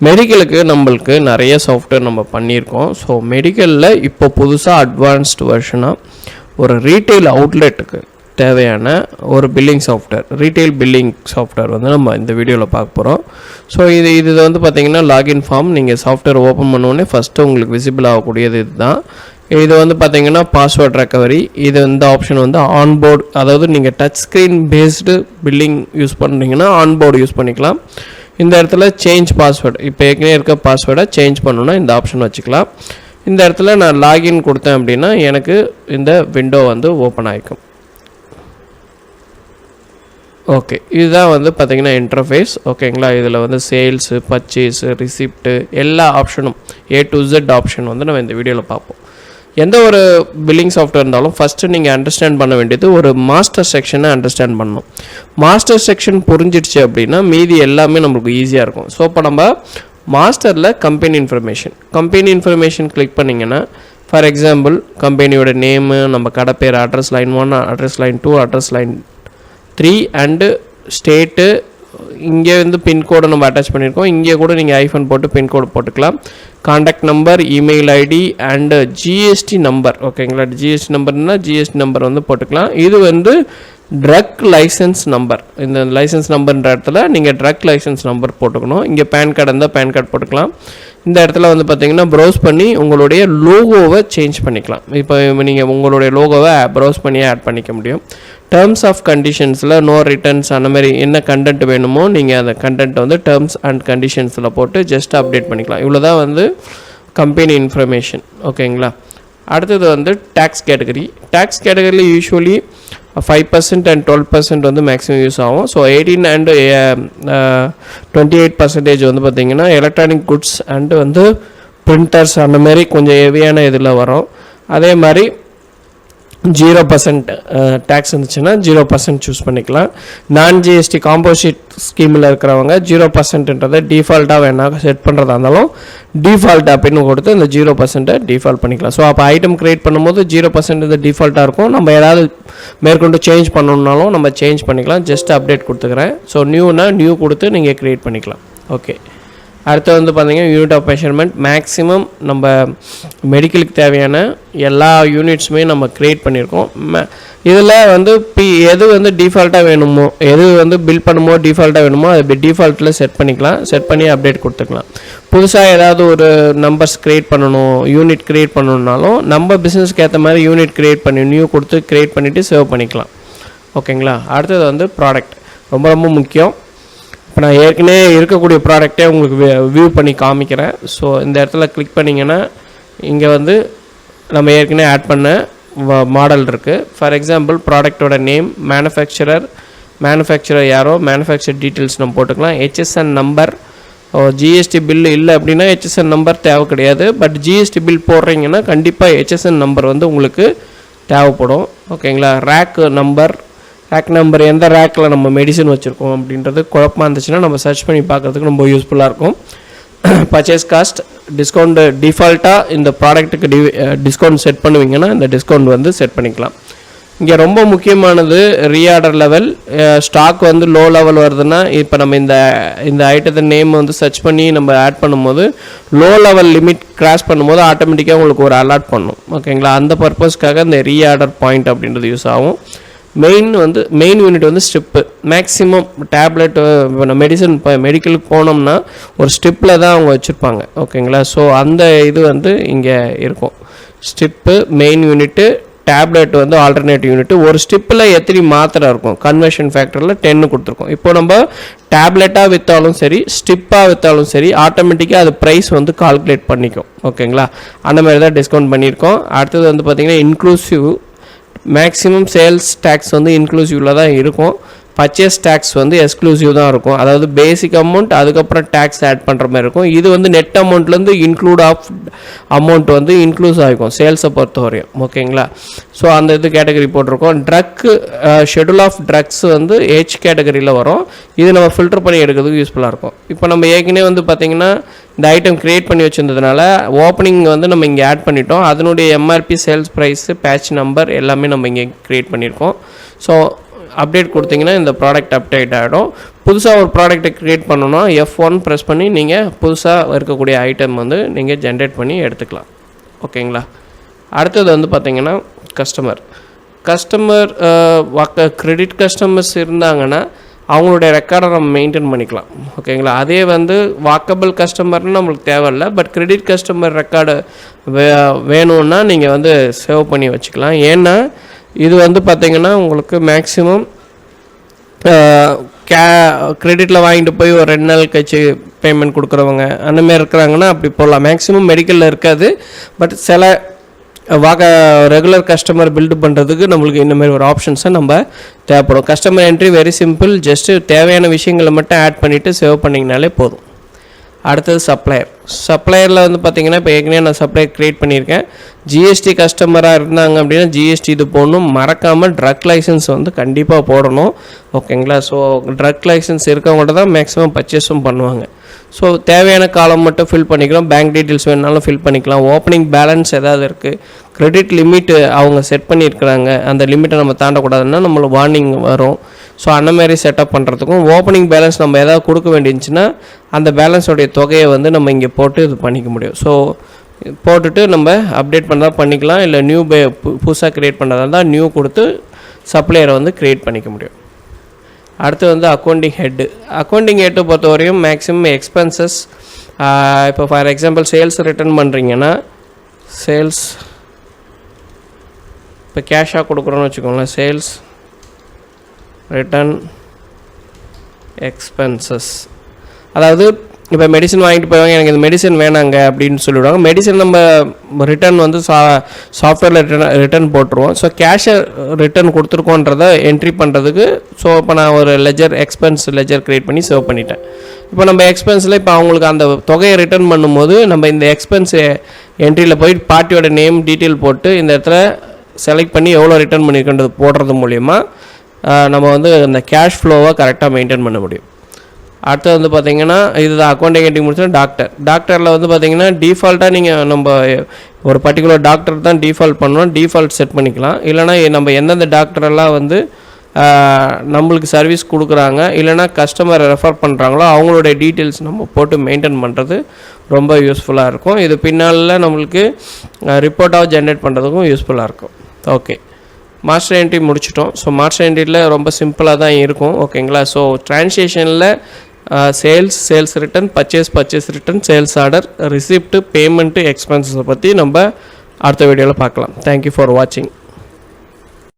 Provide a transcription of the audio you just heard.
மெடிக்கலுக்கு நம்மளுக்கு நிறைய சாஃப்ட்வேர் நம்ம பண்ணியிருக்கோம். ஸோ மெடிக்கலில் இப்போ புதுசாக அட்வான்ஸ்டு வெர்ஷனாக ஒரு ரீட்டெயில் அவுட்லெட்டுக்கு தேவையான ஒரு billing software, retail billing software வந்து நம்ம இந்த வீடியோவில் பார்க்க போகிறோம். ஸோ இது வந்து பார்த்திங்கன்னா லாகின் ஃபார்ம். நீங்கள் சாஃப்ட்வேர் ஓப்பன் பண்ணோடனே ஃபஸ்ட்டு உங்களுக்கு விசிபிள் ஆகக்கூடியது இதுதான். இது வந்து பார்த்திங்கன்னா பாஸ்வேர்ட் ரெக்கவரி. இது இந்த ஆப்ஷன் வந்து ஆன்போர்டு, அதாவது நீங்கள் touch screen based billing use பண்ணுறீங்கன்னா ஆன்போர்டு யூஸ் பண்ணிக்கலாம். இந்த இடத்துல சேஞ்ச் பாஸ்வேர்டு, இப்போ ஏற்கனவே இருக்க பாஸ்வேர்டை சேஞ்ச் பண்ணணுன்னா இந்த ஆப்ஷன் வச்சுக்கலாம். இந்த இடத்துல நான் லாகின் கொடுத்தேன் அப்படின்னா எனக்கு இந்த விண்டோ வந்து ஓப்பன் ஆகிக்கும். ஓகே, இதுதான் வந்து பார்த்திங்கன்னா இன்டர்ஃபேஸ். ஓகேங்களா, இதில் வந்து சேல்ஸு, பர்ச்சேஸு, ரிசிப்ட்டு எல்லா ஆப்ஷனும் A to Z ஆப்ஷன் வந்து நம்ம இந்த வீடியோவில் பார்ப்போம். எந்த ஒரு பில்லிங் சாஃப்ட்வேர் இருந்தாலும் ஃபஸ்ட்டு நீங்கள் அண்டர்ஸ்டாண்ட் பண்ண வேண்டியது ஒரு மாஸ்டர் செக்ஷனை அண்டர்ஸ்டாண்ட் பண்ணணும். மாஸ்டர் செக்ஷன் புரிஞ்சிடுச்சு அப்படின்னா மீதி எல்லாமே நம்மளுக்கு ஈஸியாக இருக்கும். ஸோ இப்போ நம்ம மாஸ்டரில் கம்பெனி இன்ஃபர்மேஷன் கிளிக் பண்ணிங்கன்னா, ஃபார் எக்ஸாம்பிள் கம்பெனியோட நேமு, நம்ம கடை பேர், address line 1, address line 2, address line 3 and state. இங்கே வந்து பின்கோடை நம்ம அட்டாச் பண்ணியிருக்கோம். இங்கே கூட நீங்கள் ஐஃபோன் போட்டு பின்கோடு போட்டுக்கலாம். Contact number, email ID and GST number. ஓகேங்களா, ஜிஎஸ்டி நம்பர்னா ஜிஎஸ்டி நம்பர் வந்து போட்டுக்கலாம். இது வந்து ட்ரக் லைசன்ஸ் நம்பர். இந்த லைசன்ஸ் நம்பர்ன்ற இடத்துல நீங்கள் ட்ரக் லைசன்ஸ் நம்பர் போட்டுக்கணும். இங்கே பேன் கார்டு இருந்தால் பேன் கார்டு போட்டுக்கலாம். இந்த இடத்துல வந்து பார்த்திங்கன்னா ப்ரௌஸ் பண்ணி உங்களுடைய லோகோவை சேஞ்ச் பண்ணிக்கலாம். இப்போ நீங்கள் உங்களுடைய லோகோவை ப்ரௌஸ் பண்ணி ஆட் பண்ணிக்க முடியும். டேர்ம்ஸ் ஆஃப் கண்டிஷன்ஸில் நோ ரிட்டர்ன்ஸ் அந்த மாதிரி என்ன கண்டென்ட் வேணுமோ நீங்கள் அந்த கண்டென்ட்டை வந்து டேர்ம்ஸ் அண்ட் கண்டிஷன்ஸில் போட்டு ஜஸ்ட் அப்டேட் பண்ணிக்கலாம். இவ்வளோ தான் வந்து கம்பெனி இன்ஃபர்மேஷன். ஓகேங்களா, அடுத்தது வந்து டேக்ஸ் கேட்டகரி. டேக்ஸ் கேட்டகரியில் யூஸ்வலி 5% அண்ட் 12% வந்து மேக்ஸிமம் யூஸ் ஆகும். ஸோ 18 அண்டு 28% வந்து பார்த்திங்கன்னா எலக்ட்ரானிக் குட்ஸ் அண்டு வந்து பிரிண்டர்ஸ் அந்த மாதிரி கொஞ்சம் ஹெவியான இதில் வரும். அதே மாதிரி 0% டேக்ஸ் இருந்துச்சுன்னா 0% சூஸ் பண்ணிக்கலாம். நான் ஜிஎஸ்டி காம்போசிட் ஸ்கீமில் இருக்கிறவங்க 0%ன்றதை டிஃபால்ட்டாக வேணால் செட் பண்ணுறதா இருந்தாலும் டிஃபால்ட் அப்படின்னு கொடுத்து இந்த 0% டிஃபால்ட் பண்ணிக்கலாம். ஸோ அப்போ ஐட்டம் க்ரியேட் பண்ணும்போது 0% இது டிஃபால்ட்டாக இருக்கும். நம்ம ஏதாவது மேற்கொண்டு சேஞ்ச் பண்ணணுன்னாலும் நம்ம சேஞ்ச் பண்ணிக்கலாம். ஜஸ்ட் அப்டேட் கொடுத்துக்கிறேன். ஸோ நியூனா நியூ கொடுத்து நீங்கள் க்ரியேட் பண்ணிக்கலாம். ஓகே, அடுத்து வந்து பார்த்திங்கன்னா யூனிட் ஆஃப் மெஷர்மெண்ட். மேக்ஸிமம் நம்ம மெடிக்கலுக்கு தேவையான எல்லா யூனிட்ஸுமே நம்ம க்ரியேட் பண்ணியிருக்கோம். இதில் வந்து எது வந்து டிஃபால்ட்டாக வேணுமோ, எது வந்து பில் பண்ணுமோ டிஃபால்ட்டாக வேணுமோ அது டிஃபால்ட்டில் செட் பண்ணிக்கலாம். செட் பண்ணி அப்டேட் கொடுத்துக்கலாம். புதுசாக ஏதாவது ஒரு நம்பர்ஸ் க்ரியேட் பண்ணணும், யூனிட் க்ரியேட் பண்ணணுன்னாலும் நம்ம பிஸ்னஸ்க்கு ஏற்ற மாதிரி யூனிட் க்ரியேட் பண்ணி நியூ கொடுத்து க்ரியேட் பண்ணிவிட்டு சேவ் பண்ணிக்கலாம். ஓகேங்களா, அடுத்தது வந்து ப்ராடக்ட் ரொம்ப ரொம்ப முக்கியம். இப்போ நான் ஏற்கனவே இருக்கக்கூடிய ப்ராடக்டே உங்களுக்கு வியூ பண்ணி காமிக்கிறேன். ஸோ இந்த இடத்துல கிளிக் பண்ணிங்கன்னா இங்கே வந்து நம்ம ஏற்கனவே ஆட் பண்ண மாடல் இருக்குது. ஃபார் எக்ஸாம்பிள் ப்ராடக்டோட நேம், மேனுஃபேக்சரர் யாரோ, மேனுஃபேக்சர் டீட்டெயில்ஸ் நம்ம போட்டுக்கலாம். ஹெச்எஸ்என் நம்பர், ஜிஎஸ்டி பில் இல்லை அப்படின்னா ஹெச்எஸ்என் நம்பர் தேவை கிடையாது. பட் ஜிஎஸ்டி பில் போடுறீங்கன்னா கண்டிப்பாக ஹெச்எஸ்என் நம்பர் வந்து உங்களுக்கு தேவைப்படும். ஓகேங்களா, ரேக் நம்பர் எந்த ரேக்கில் நம்ம மெடிசன் வச்சுருக்கோம் அப்படின்றது குழப்பமாக இருந்துச்சுன்னா நம்ம சர்ச் பண்ணி பார்க்குறதுக்கு ரொம்ப யூஸ்ஃபுல்லாக இருக்கும். பர்ச்சேஸ் காஸ்ட், டிஸ்கவுண்ட் டிஃபால்ட்டாக இந்த ப்ராடக்ட்டுக்கு டிஸ்கவுண்ட் செட் பண்ணுவீங்கன்னா இந்த டிஸ்கவுண்ட் வந்து செட் பண்ணிக்கலாம். இங்கே ரொம்ப முக்கியமானது ரீஆர்டர் லெவல். ஸ்டாக் வந்து லோ லெவல் வருதுன்னா இப்போ நம்ம இந்த ஐட்டத்தை நேம் வந்து சர்ச் பண்ணி நம்ம ஆட் பண்ணும்போது லோ லெவல் லிமிட் கிராஸ் பண்ணும்போது ஆட்டோமேட்டிக்காக உங்களுக்கு ஒரு அலர்ட் பண்ணும். ஓகேங்களா, அந்த பர்பஸ்க்காக இந்த ரீஆர்டர் பாயிண்ட் அப்படின்றது யூஸ் ஆகும். மெயின் யூனிட் வந்து ஸ்ட்ரிப்பு. மேக்ஸிமம் டேப்லெட் மெடிசன் இப்போ மெடிக்கலுக்கு போனோம்னா ஒரு ஸ்ட்ரிப்பில் தான் அவங்க வச்சுருப்பாங்க. ஓகேங்களா, ஸோ அந்த இது வந்து இங்கே இருக்கும். ஸ்ட்ரிப்பு, மெயின் யூனிட்டு, டேப்லெட் வந்து ஆல்டர்னேட்டிவ் யூனிட். ஒரு ஸ்டிப்பில் எத்தனை மாத்திரை இருக்கும், கன்வர்ஷன் ஃபேக்டரில் 10 கொடுத்துருக்கோம். இப்போ நம்ம டேப்லெட்டாக விற்றாலும் சரி, ஸ்டிப்பாக விற்றாலும் சரி, ஆட்டோமேட்டிக்காக அது ப்ரைஸ் வந்து கால்குலேட் பண்ணிக்கும். ஓகேங்களா, அந்த மாதிரி தான் டிஸ்கவுண்ட் பண்ணியிருக்கோம். அடுத்தது வந்து பார்த்திங்கன்னா இன்க்ளூசிவ். மேக்ஸிமம் சேல்ஸ் டேக்ஸ் வந்து இன்க்ளூசிவில் தான் இருக்கும். பர்ச்சேஸ் டேக்ஸ் வந்து எக்ஸ்க்ளூசிவ் தான் இருக்கும். அதாவது பேசிக் அமௌண்ட் அதுக்கப்புறம் டேக்ஸ் ஆட் பண்ணுற மாதிரி இருக்கும். இது வந்து நெட் அமௌண்ட்லேருந்து இன்க்ளூட் ஆஃப் அமௌண்ட் வந்து இன்க்ளூஸ் ஆகிக்கும் சேல்ஸை பொறுத்த வரையும். ஓகேங்களா, ஸோ அந்த இது கேட்டகரி போட்டிருக்கோம். ட்ரக்கு ஷெடியூல் ஆஃப் ட்ரக்ஸ் வந்து H கேட்டகரியில் வரும். இது நம்ம ஃபில்டர் பண்ணி எடுக்கிறதுக்கு யூஸ்ஃபுல்லாக இருக்கும். இப்போ நம்ம ஏற்கனவே வந்து பார்த்திங்கன்னா இந்த ஐட்டம் க்ரியேட் பண்ணி வச்சுருந்ததுனால ஓப்பனிங் வந்து நம்ம இங்கே ஆட் பண்ணிட்டோம். அதனுடைய MRP, sales price, batch number எல்லாமே நம்ம இங்கே க்ரியேட் பண்ணியிருக்கோம். ஸோ அப்டேட் கொடுத்தீங்கன்னா இந்த ப்ராடக்ட் அப்டேட் ஆகிடும். புதுசாக ஒரு ப்ராடக்ட்டை க்ரியேட் பண்ணணும்னா F1 ப்ரெஸ் பண்ணி நீங்கள் புதுசாக இருக்கக்கூடிய ஐட்டம் வந்து நீங்கள் ஜென்ரேட் பண்ணி எடுத்துக்கலாம். ஓகேங்களா. அடுத்தது வந்து பார்த்திங்கன்னா கஸ்டமர் கிரெடிட் கஸ்டமர்ஸ் இருந்தாங்கன்னா அவங்களுடைய ரெக்கார்டை நம்ம மெயின்டைன் பண்ணிக்கலாம். ஓகேங்களா. அதே வந்து வாக்கபிள் கஸ்டமர்னு நம்மளுக்கு தேவையில்லை. பட் கிரெடிட் கஸ்டமர் ரெக்கார்டு வேணும்னா நீங்கள் வந்து சேவ் பண்ணி வச்சுக்கலாம். ஏன்னா இது வந்து பார்த்திங்கன்னா உங்களுக்கு மேக்ஸிமம் கிரெடிட்டில் வாங்கிட்டு போய் ஒரு 2 நாள் கழிச்சு பேமெண்ட் கொடுக்குறவங்க அந்தமாரி இருக்கிறாங்கன்னா அப்படி போடலாம். மேக்ஸிமம் மெடிக்கலில் இருக்காது. பட் சில ரெகுலர் கஸ்டமர் பில்டு பண்ணுறதுக்கு நம்மளுக்கு இந்தமாரி ஒரு ஆப்ஷன்ஸை நம்ம தேவைப்படும். Customer entry very simple. Just தேவையான விஷயங்களை மட்டும் ஆட் பண்ணிவிட்டு சேவ் பண்ணிங்கனாலே போதும். அடுத்தது சப்ளையரில் வந்து பார்த்திங்கன்னா இப்போ ஏற்கனவே நான் சப்ளையர் க்ரியேட் பண்ணியிருக்கேன். ஜிஎஸ்டி கஸ்டமராக இருந்தாங்க அப்படின்னா ஜிஎஸ்டி இது போடணும். மறக்காமல் ட்ரக் லைசன்ஸ் வந்து கண்டிப்பாக போடணும். ஓகேங்களா. ஸோ ட்ரக் லைசன்ஸ் இருக்கவங்கள்ட்ட தான் மேக்ஸிமம் பர்ச்சேஸும் பண்ணுவாங்க. ஸோ தேவையான காலம் மட்டும் ஃபில் பண்ணிக்கலாம். பேங்க் டீட்டெயில்ஸ் வேணாலும் ஃபில் பண்ணிக்கலாம். ஓப்பனிங் பேலன்ஸ் ஏதாவது இருக்குது, கிரெடிட் லிமிட் அவங்க செட் பண்ணியிருக்கிறாங்க, அந்த லிமிட்டை நம்ம தாண்டக்கூடாதுன்னா நம்மளுக்கு வார்னிங் வரும். ஸோ அந்தமாரி செட்டப் பண்ணுறதுக்கும் ஓப்பனிங் பேலன்ஸ் நம்ம எதாவது கொடுக்க வேண்டியிருந்துச்சுன்னா அந்த பேலன்ஸோடைய தொகையை வந்து நம்ம இங்கே போட்டு இது பண்ணிக்க முடியும். ஸோ போட்டுட்டு நம்ம அப்டேட் பண்ணால் பண்ணிக்கலாம். இல்லை புதுசாக க்ரியேட் பண்ணுறதா இருந்தால் நியூ கொடுத்து சப்ளையரை வந்து க்ரியேட் பண்ணிக்க முடியும். அடுத்து வந்து அக்கௌண்டிங் ஹெட்டு பொறுத்தவரையும் மேக்ஸிமம் எக்ஸ்பென்சஸ். இப்போ ஃபார் எக்ஸாம்பிள் சேல்ஸ் ரிட்டர்ன் பண்ணுறீங்கன்னா இப்போ கேஷாக கொடுக்குறோன்னு வச்சுக்கோங்களேன். சேல்ஸ் ரிட்டர்ன் எக்ஸ்பென்சஸ், அதாவது இப்போ மெடிசன் வாங்கிட்டு போவாங்க, எனக்கு இந்த மெடிசன் வேணாங்க அப்படின்னு சொல்லிவிடுவாங்க. மெடிசன் நம்ம ரிட்டர்ன் வந்து சாஃப்ட்வேரில் ரிட்டர்ன் போட்டுருவோம். ஸோ கேஷை ரிட்டர்ன் கொடுத்துருக்கோன்றதை என்ட்ரி பண்ணுறதுக்கு ஸோ இப்போ நான் ஒரு எக்ஸ்பென்ஸ் லெஜர் க்ரியேட் பண்ணி சேவ் பண்ணிட்டேன். இப்போ நம்ம எக்ஸ்பென்ஸில் இப்போ அவங்களுக்கு அந்த தொகையை ரிட்டர்ன் பண்ணும்போது நம்ம இந்த எக்ஸ்பென்ஸ் என்ட்ரியில் போய் பார்ட்டியோட நேம் டீட்டெயில் போட்டு இந்த இடத்துல செலக்ட் பண்ணி எவ்வளோ ரிட்டர்ன் பண்ணியிருக்கின்றது போடுறது மூலிமா நம்ம வந்து அந்த கேஷ் ஃப்ளோவை கரெக்டாக மெயின்டைன் பண்ண முடியும். அடுத்து வந்து பார்த்திங்கன்னா இதுதான் அக்கௌண்டிங் முடிச்சோன்னா டாக்டரில் வந்து பார்த்திங்கன்னா டிஃபால்ட்டாக நீங்கள் நம்ம ஒரு பர்டிகுலர் டாக்டர் தான் டிஃபால்ட் பண்ணணும். டிஃபால்ட் செட் பண்ணிக்கலாம். இல்லைனா நம்ம எந்தெந்த டாக்டரெல்லாம் வந்து நம்மளுக்கு சர்வீஸ் கொடுக்குறாங்க இல்லைனா கஸ்டமரை ரெஃபர் பண்ணுறாங்களோ அவங்களுடைய டீட்டெயில்ஸ் நம்ம போட்டு மெயின்டைன் பண்ணுறது ரொம்ப யூஸ்ஃபுல்லாக இருக்கும். இது பின்னால் நம்மளுக்கு ரிப்போர்ட்டாக ஜென்ரேட் பண்ணுறதுக்கும் யூஸ்ஃபுல்லாக இருக்கும். ஓகே, மாஸ்டர் என்ட்ரி முடிச்சிட்டோம். ஸோ மாஸ்டர் என்ட்ரியில் ரொம்ப சிம்பிளாக தான் இருக்கும். ஓகேங்களா. ஸோ ட்ரான்சாக்ஷனில் sales return, purchase return, sales order, receipt, payment, எக்ஸ்பென்சஸை பற்றி நம்ம அடுத்த வீடியோவில் பார்க்கலாம். தேங்க்யூ ஃபார் வாட்சிங்.